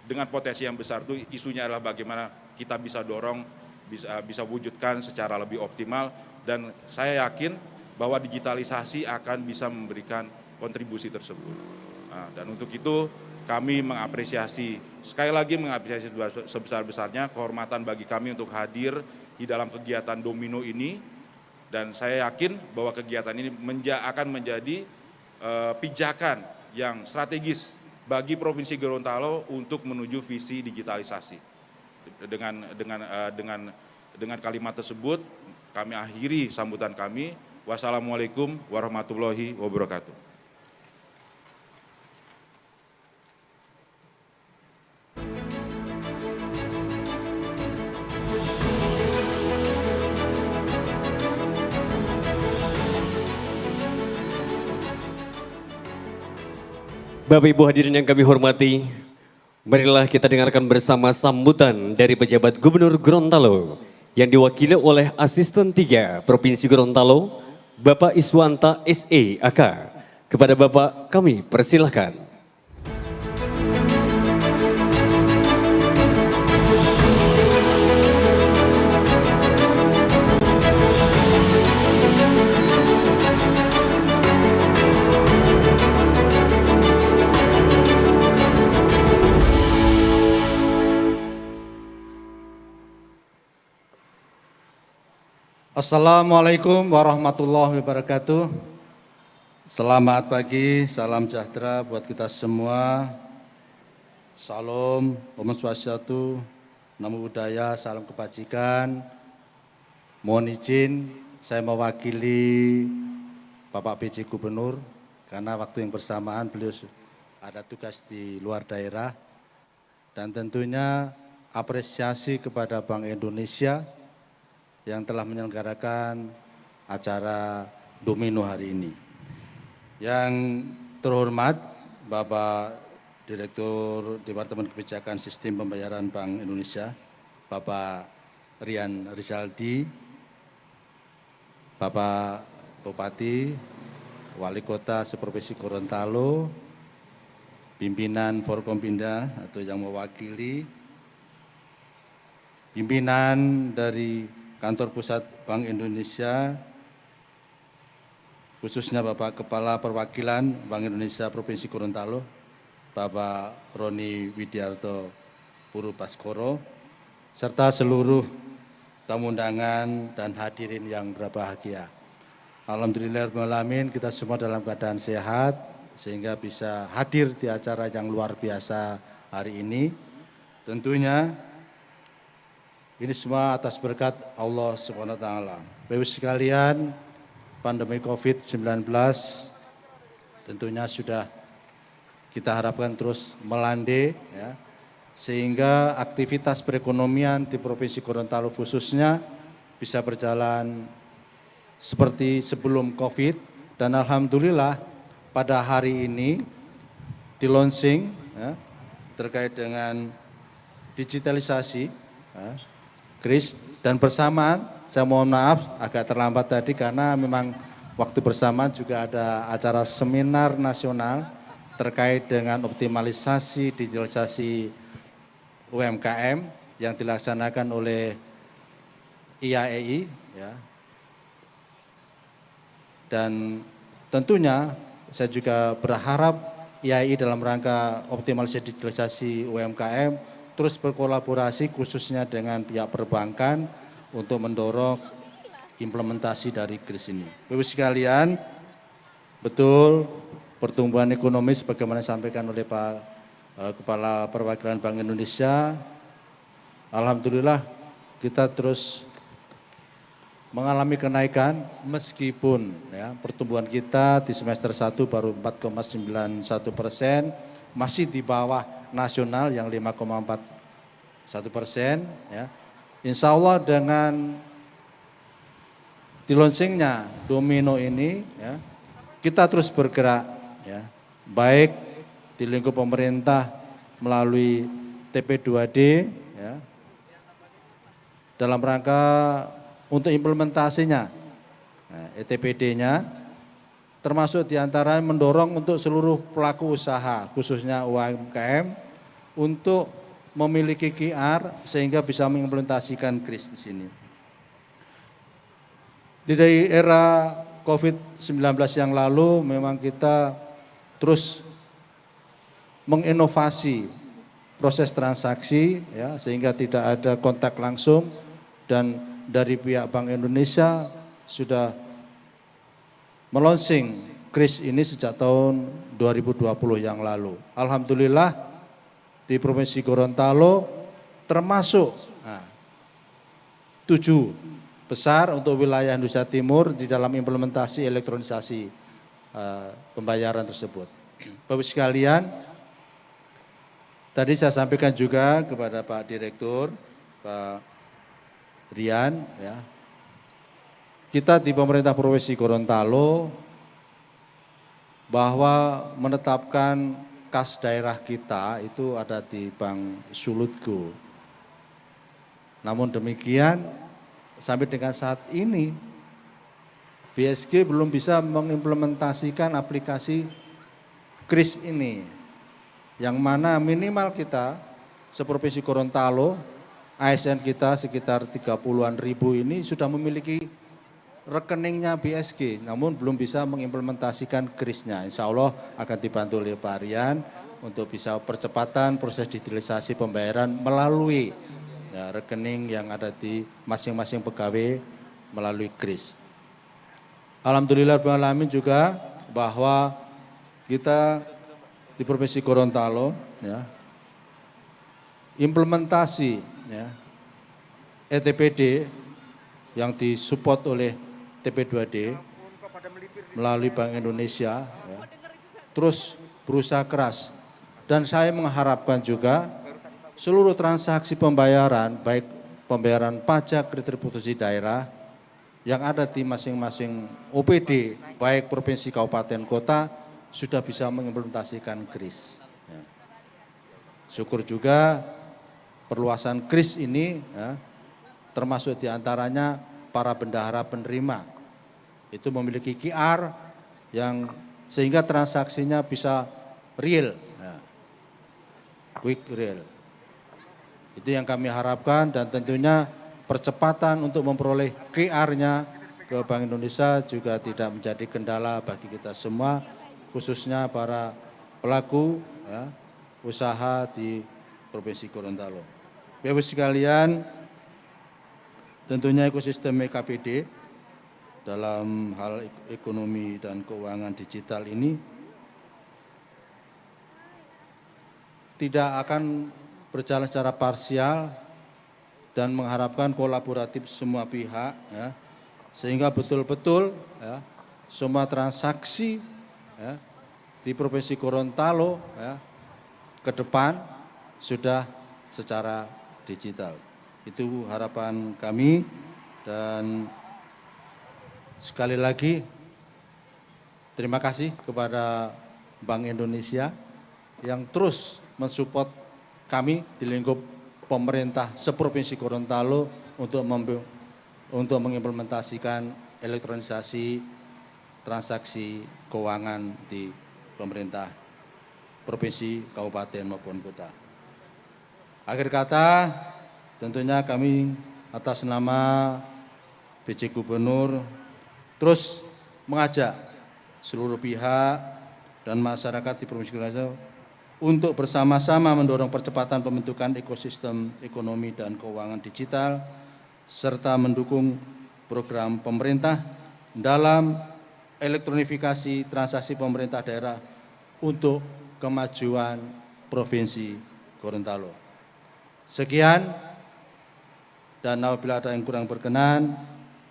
dengan potensi yang besar itu isunya adalah bagaimana kita bisa dorong, bisa wujudkan secara lebih optimal, dan saya yakin bahwa digitalisasi akan bisa memberikan kontribusi tersebut. Nah, dan untuk itu kami sekali lagi mengapresiasi sebesar-besarnya kehormatan bagi kami untuk hadir di dalam kegiatan Domino ini, dan saya yakin bahwa kegiatan ini akan menjadi pijakan yang strategis bagi Provinsi Gorontalo untuk menuju visi digitalisasi. Dengan kalimat tersebut kami akhiri sambutan kami. Wassalamualaikum warahmatullahi wabarakatuh. Bapak Ibu hadirin yang kami hormati, marilah kita dengarkan bersama sambutan dari pejabat Gubernur Gorontalo yang diwakili oleh Asisten 3 Provinsi Gorontalo, Bapak Iswanta SE AK. Kepada Bapak kami persilahkan. Assalamualaikum warahmatullahi wabarakatuh. Selamat pagi, salam sejahtera buat kita semua. Salam, Om Swastiastu, Namo Buddhaya, salam kebajikan. Mohon izin saya mewakili Bapak PJ Gubernur karena waktu yang bersamaan beliau ada tugas di luar daerah, dan tentunya apresiasi kepada Bank Indonesia yang telah menyelenggarakan acara Domino hari ini. Yang terhormat Bapak Direktur Departemen Kebijakan Sistem Pembayaran Bank Indonesia, Bapak Rian Rizaldi, Bapak Bupati, Wali Kota Seprovinsi Gorontalo, pimpinan Forkompinda atau yang mewakili, pimpinan dari Kantor Pusat Bank Indonesia, khususnya Bapak Kepala Perwakilan Bank Indonesia Provinsi Gorontalo, Bapak Roni Widiarto Purubaskoro, serta seluruh tamu undangan dan hadirin yang berbahagia. Alhamdulillahirrahmanirrahim, kita semua dalam keadaan sehat sehingga bisa hadir di acara yang luar biasa hari ini. Tentunya ini semua atas berkat Allah Subhanahu wa taala. Bapak-Ibu sekalian, pandemi Covid-19 tentunya sudah kita harapkan terus melandai ya, sehingga aktivitas perekonomian di Provinsi Gorontalo khususnya bisa berjalan seperti sebelum Covid, dan alhamdulillah pada hari ini di launching ya, terkait dengan digitalisasi KRIS, dan bersamaan saya mohon maaf agak terlambat tadi karena memang waktu bersamaan juga ada acara seminar nasional terkait dengan optimalisasi digitalisasi UMKM yang dilaksanakan oleh IAEI ya. Dan tentunya saya juga berharap IAEI dalam rangka optimalisasi digitalisasi UMKM terus berkolaborasi khususnya dengan pihak perbankan untuk mendorong implementasi dari KRIS ini. Bapak sekalian, betul pertumbuhan ekonomi sebagaimana disampaikan oleh Pak Kepala Perwakilan Bank Indonesia, alhamdulillah kita terus mengalami kenaikan meskipun ya, pertumbuhan kita di semester 1 baru 4,91%, masih di bawah nasional yang 5,41%. Ya. Insya Allah dengan di launchingnya domino ini, ya, kita terus bergerak, ya, baik di lingkup pemerintah melalui TP2D, ya, dalam rangka untuk implementasinya, nah, ETPD-nya, termasuk diantara mendorong untuk seluruh pelaku usaha, khususnya UMKM, untuk memiliki QR sehingga bisa mengimplementasikan KRIS di sini. Di era COVID-19 yang lalu memang kita terus menginovasi proses transaksi ya, sehingga tidak ada kontak langsung, dan dari pihak Bank Indonesia sudah melaunching KRIS ini sejak tahun 2020 yang lalu. Alhamdulillah di Provinsi Gorontalo termasuk 7 besar untuk wilayah Indonesia Timur di dalam implementasi elektronisasi pembayaran tersebut. Bapak sekalian, tadi saya sampaikan juga kepada Pak Direktur, Pak Rian, ya, kita di pemerintah Provinsi Gorontalo bahwa menetapkan kas daerah kita itu ada di Bank Sulutgo. Namun demikian, sampai dengan saat ini, BSG belum bisa mengimplementasikan aplikasi KRIS ini, yang mana minimal kita, seprovinsi Gorontalo, ASN kita sekitar 30-an ribu ini sudah memiliki rekeningnya BSG, namun belum bisa mengimplementasikan KRIS-nya. Insya Allah akan dibantu oleh Pak Rian untuk bisa percepatan proses digitalisasi pembayaran melalui ya, rekening yang ada di masing-masing pegawai melalui KRIS. Alhamdulillah juga bahwa kita di Provinsi Gorontalo ya, implementasi ya, ETPD yang disupport oleh TP2D melalui Bank Indonesia ya, terus berusaha keras, dan saya mengharapkan juga seluruh transaksi pembayaran baik pembayaran pajak retribusi daerah yang ada di masing-masing OPD baik provinsi, kabupaten, kota sudah bisa mengimplementasikan KRIS. Ya. Syukur juga perluasan KRIS ini ya, termasuk diantaranya para bendahara penerima itu memiliki QR yang sehingga transaksinya bisa real, ya, quick real. Itu yang kami harapkan, dan tentunya percepatan untuk memperoleh QR-nya ke Bank Indonesia juga tidak menjadi kendala bagi kita semua, khususnya para pelaku ya, usaha di Provinsi Gorontalo. Bapak sekalian, tentunya ekosistem EKPD dalam hal ekonomi dan keuangan digital ini tidak akan berjalan secara parsial dan mengharapkan kolaboratif semua pihak ya, sehingga betul-betul ya, semua transaksi ya, di Provinsi Gorontalo ya, ke depan sudah secara digital. Itu harapan kami, dan sekali lagi terima kasih kepada Bank Indonesia yang terus mensupport kami di lingkup pemerintah seprovinsi Gorontalo untuk mengimplementasikan elektronisasi transaksi keuangan di pemerintah provinsi, kabupaten maupun kota. Akhir kata, tentunya kami atas nama PJ Gubernur terus mengajak seluruh pihak dan masyarakat di Provinsi Gorontalo untuk bersama-sama mendorong percepatan pembentukan ekosistem ekonomi dan keuangan digital serta mendukung program pemerintah dalam elektronifikasi transaksi pemerintah daerah untuk kemajuan Provinsi Gorontalo. Sekian, dan apabila ada yang kurang berkenan,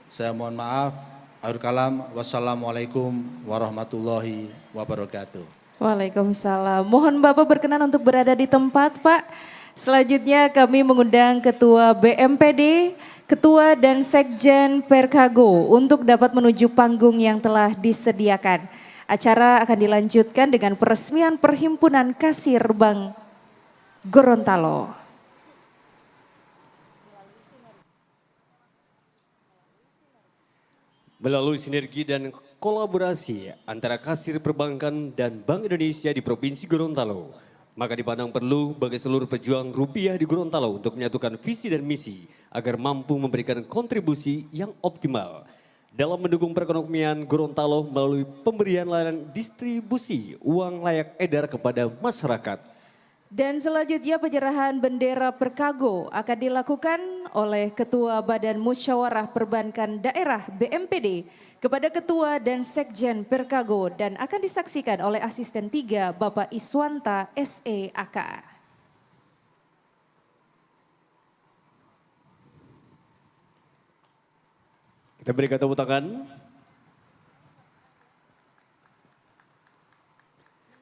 saya mohon maaf. Akhir kalam, wassalamualaikum warahmatullahi wabarakatuh. Waalaikumsalam. Mohon Bapak berkenan untuk berada di tempat, Pak. Selanjutnya kami mengundang Ketua BMPD, Ketua dan Sekjen Perkago untuk dapat menuju panggung yang telah disediakan. Acara akan dilanjutkan dengan peresmian Perhimpunan Kasir Bank Gorontalo. Melalui sinergi dan kolaborasi antara kasir perbankan dan Bank Indonesia di Provinsi Gorontalo, maka dipandang perlu bagi seluruh pejuang rupiah di Gorontalo untuk menyatukan visi dan misi agar mampu memberikan kontribusi yang optimal dalam mendukung perekonomian Gorontalo melalui pemberian layanan distribusi uang layak edar kepada masyarakat. Dan selanjutnya penyerahan bendera Perkago akan dilakukan oleh Ketua Badan Musyawarah Perbankan Daerah BMPD kepada Ketua dan Sekjen Perkago dan akan disaksikan oleh Asisten 3 Bapak Iswanta SEAK. Kita berikan tepuk tangan.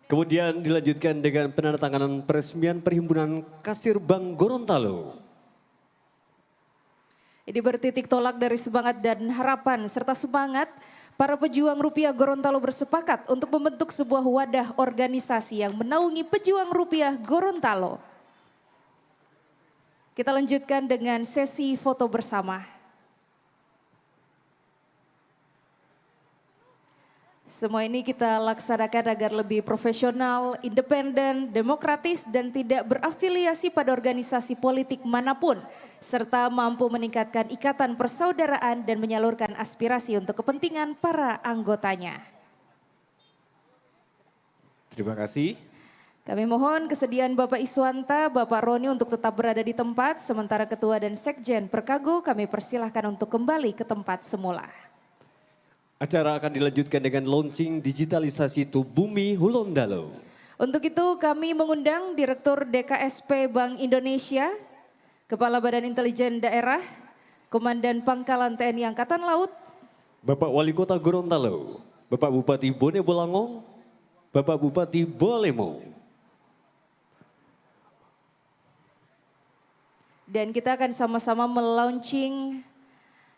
Kemudian dilanjutkan dengan penandatanganan peresmian Perhimpunan Kasir Bank Gorontalo. Ini bertitik tolak dari semangat dan harapan serta semangat para pejuang rupiah Gorontalo bersepakat untuk membentuk sebuah wadah organisasi yang menaungi pejuang rupiah Gorontalo. Kita lanjutkan dengan sesi foto bersama. Semua ini kita laksanakan agar lebih profesional, independen, demokratis, dan tidak berafiliasi pada organisasi politik manapun, serta mampu meningkatkan ikatan persaudaraan dan menyalurkan aspirasi untuk kepentingan para anggotanya. Terima kasih. Kami mohon kesediaan Bapak Iswanta, Bapak Roni untuk tetap berada di tempat, sementara Ketua dan Sekjen Perkago kami persilahkan untuk kembali ke tempat semula. Acara akan dilanjutkan dengan launching digitalisasi Tubumi Hulondalo. Untuk itu kami mengundang Direktur DKSP Bank Indonesia, Kepala Badan Intelijen Daerah, Komandan Pangkalan TNI Angkatan Laut, Bapak Wali Kota Gorontalo, Bapak Bupati Bone Bolango, Bapak Bupati Bolemo. dan kita akan sama-sama melaunching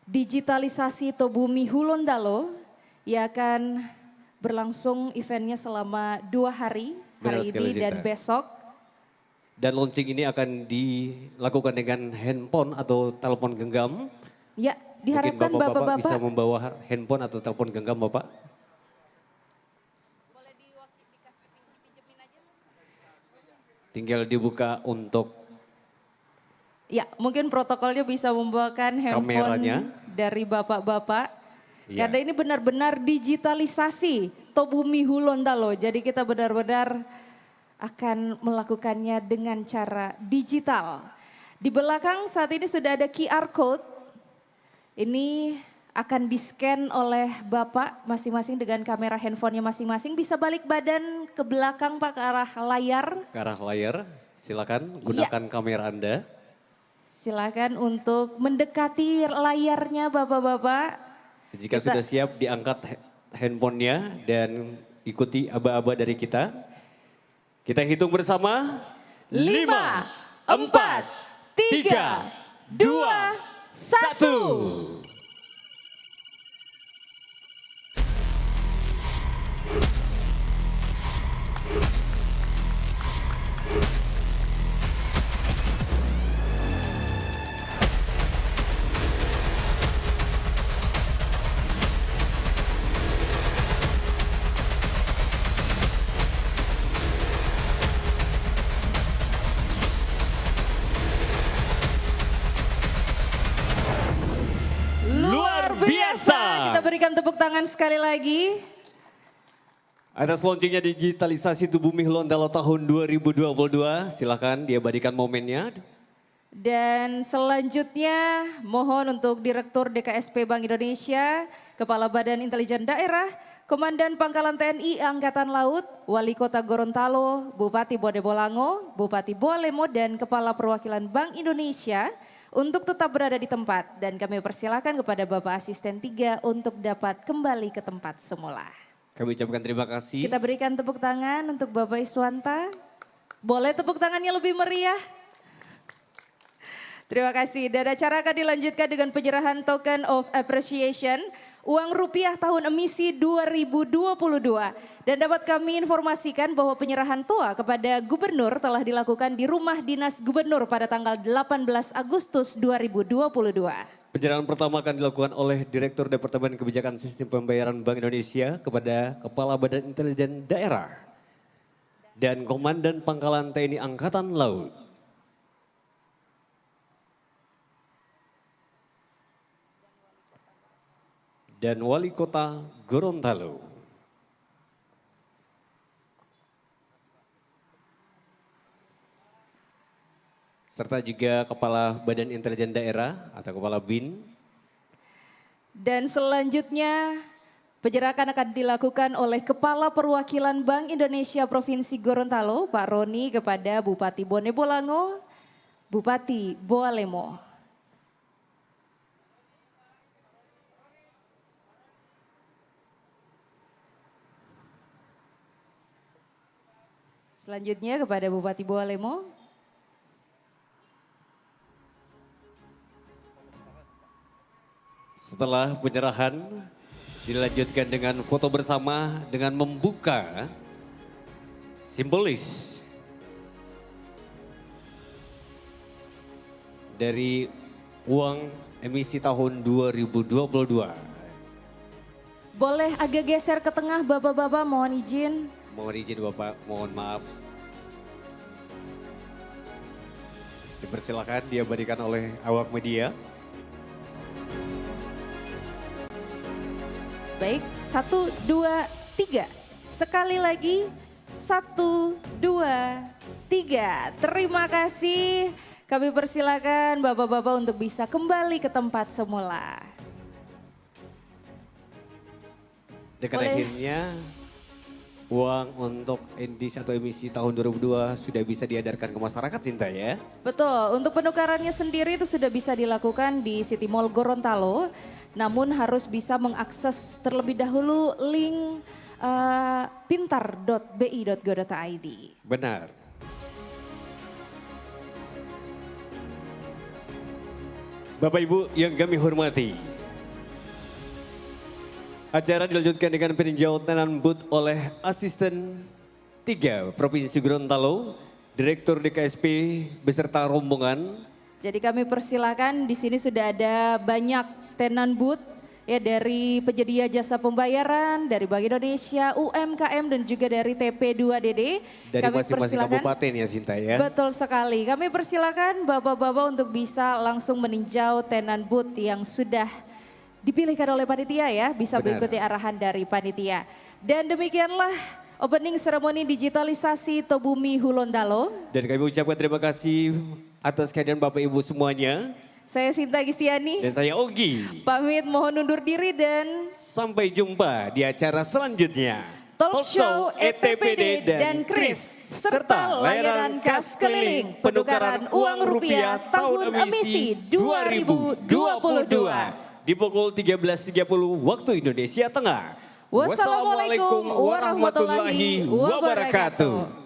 digitalisasi Tobumi Hulondalo yang akan berlangsung eventnya selama 2 hari, hari ini dan besok. Dan launching ini akan dilakukan dengan handphone atau telepon genggam. Ya, diharapkan Mungkin Bapak-Bapak bisa Bapak-Bapak membawa handphone atau telepon genggam Bapak. Tinggal dibuka untuk ya, mungkin protokolnya bisa membawakan handphone kameranya dari Bapak-Bapak. Ya. Karena ini benar-benar digitalisasi Tobumi Hulondalo. Jadi kita benar-benar akan melakukannya dengan cara digital. Di belakang saat ini sudah ada QR code. Ini akan di-scan oleh Bapak masing-masing dengan kamera handphonenya masing-masing. Bisa balik badan ke belakang Pak, ke arah layar. ke arah layar, silakan gunakan kamera Anda. Silakan untuk mendekati layarnya Bapak-Bapak. Jika sudah siap diangkat handphonenya dan ikuti aba-aba dari kita. Kita hitung bersama. 5, 4, 3, 2, 1. biasa. Kita berikan tepuk tangan sekali lagi. Atas launchingnya digitalisasi tubuh Gorontalo tahun 2022, silakan diabadikan momennya. Dan selanjutnya mohon untuk Direktur DKSP Bank Indonesia, Kepala Badan Intelijen Daerah, Komandan Pangkalan TNI Angkatan Laut, Wali Kota Gorontalo, Bupati Bonebolango, Bupati Bualemo, dan Kepala Perwakilan Bank Indonesia untuk tetap berada di tempat. Dan kami persilakan kepada Bapak Asisten 3 untuk dapat kembali ke tempat semula. Kami ucapkan terima kasih. Kita berikan tepuk tangan untuk Bapak Iswanta. Boleh tepuk tangannya lebih meriah? Terima kasih. Dan acara akan dilanjutkan dengan penyerahan token of appreciation uang rupiah tahun emisi 2022. Dan dapat kami informasikan bahwa penyerahan TOA kepada Gubernur telah dilakukan di Rumah Dinas Gubernur pada tanggal 18 Agustus 2022. Penyerahan pertama akan dilakukan oleh Direktur Departemen Kebijakan Sistem Pembayaran Bank Indonesia kepada Kepala Badan Intelijen Daerah dan Komandan Pangkalan TNI Angkatan Laut. Dan Wali Kota Gorontalo. Serta juga Kepala Badan Intelijen Daerah atau Kepala BIN. Dan selanjutnya penyerahan akan dilakukan oleh Kepala Perwakilan Bank Indonesia Provinsi Gorontalo, Pak Roni, kepada Bupati Bonebolango, Bupati Bualemo. Selanjutnya kepada Bupati Bualemo. Setelah penyerahan dilanjutkan dengan foto bersama dengan membuka simbolis dari uang emisi tahun 2022. Boleh agak geser ke tengah Bapak-bapak, mohon izin. Mohon izin Bapak, mohon maaf. Dipersilakan diabadikan oleh awak media. Baik, 1, 2, 3. Sekali lagi, 1, 2, 3. Terima kasih. Kami persilakan Bapak-bapak untuk bisa kembali ke tempat semula. Dengan Boleh. akhirnya uang untuk endis atau emisi tahun 2002 sudah bisa diedarkan ke masyarakat, Sinta ya. Betul, untuk penukarannya sendiri itu sudah bisa dilakukan di City Mall Gorontalo. Namun harus bisa mengakses terlebih dahulu link pintar.bi.go.id. Benar. Bapak Ibu yang kami hormati, acara dilanjutkan dengan peninjauan tenan booth oleh Asisten 3 Provinsi Gorontalo, Direktur DKSP beserta rombongan. Jadi kami persilakan, di sini sudah ada banyak tenan booth ya dari penyedia jasa pembayaran, dari Bank Indonesia, UMKM dan juga dari TP2DD. Dari Kami masing-masing persilakan. kabupaten ya Sinta ya. Betul sekali, kami persilakan Bapak-bapak untuk bisa langsung meninjau tenan booth yang sudah dipilihkan oleh panitia ya, bisa Benar. mengikuti arahan dari panitia. Dan demikianlah opening seremoni digitalisasi Tobumi Gorontalo. Dan kami ucapkan terima kasih atas kehadiran Bapak Ibu semuanya. Saya Sinta Gistiani, Dan saya Ogi. pamit mohon undur diri dan Sampai jumpa di acara selanjutnya. Talk Show ETPD dan Kris serta layanan kas keliling penukaran uang rupiah tahun emisi 2022 di pukul 13.30 waktu Indonesia Tengah. Wassalamualaikum warahmatullahi wabarakatuh.